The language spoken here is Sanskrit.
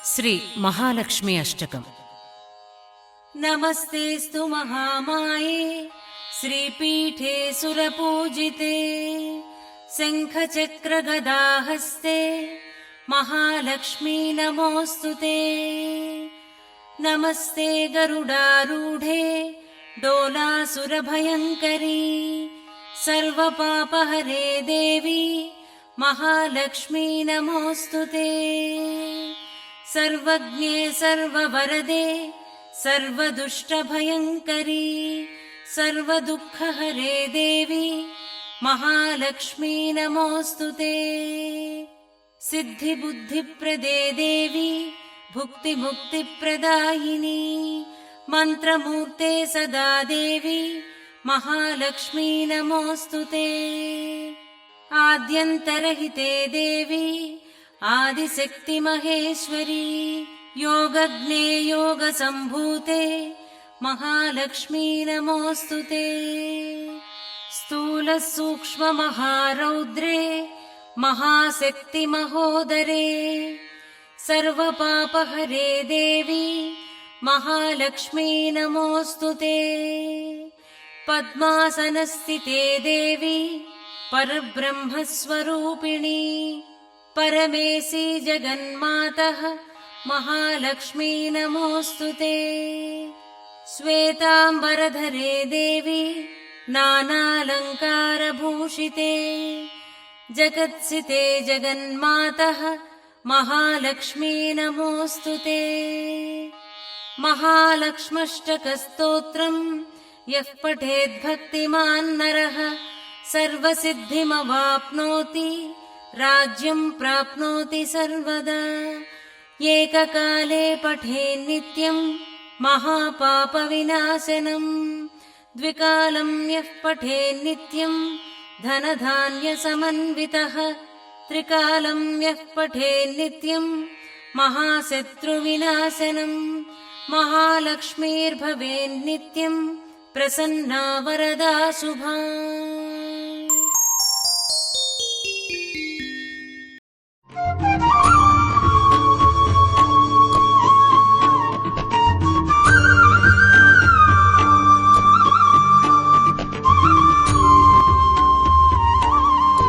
श्री महालक्ष्मी अष्टकम्। नमस्तेस्तु महामाये श्रीपीठे सुरपूजिते शङ्खचक्रगदाहस्ते महालक्ष्मी नमोऽस्तुते। नमस्ते गरुडारूढे डोलासुरभयङ्करी सर्वपापहरे देवी महालक्ष्मी नमोऽस्तुते। सर्वज्ञे सर्ववरदे सर्वदुष्टभयङ्करी सर्वदुःखहरे देवी महालक्ष्मी नमोऽस्तुते। सिद्धिबुद्धिप्रदे देवी भुक्तिमुक्तिप्रदायिनी मन्त्रमूर्ते सदा देवी महालक्ष्मी नमोऽस्तुते। आद्यन्तरहिते देवी आदिशक्ति महेश्वरी योगज्ञे योगसम्भूते महालक्ष्मी नमोऽस्तुते। स्थूलसूक्ष्ममहारौद्रे महाशक्ति महोदरे सर्वपापहरे देवी महालक्ष्मी नमोऽस्तुते। पद्मासनस्थिते देवी परब्रह्मस्वरूपिणी परमेशी जगन्मातः महालक्ष्मी नमोऽस्तुते। श्वेताम्बरधरे देवी नानालङ्कारभूषिते जगत्सिते जगन्मातः महालक्ष्मी नमोऽस्तुते। महालक्ष्म्यष्टकस्तोत्रम् यः पठेद्भक्तिमान् नरः सर्वसिद्धिमवाप्नोति राज्यं प्राप्नोति सर्वदा। एककाले पठेन्नित्यं महापापविनाशनम् द्विकालं यः पठेन्नित्यं धनधान्यसमन्वितः त्रिकालं यः पठेन्नित्यं महाशत्रुविनाशनम् महालक्ष्मीर्भवेन्नित्यं प्रसन्ना वरदा शुभा।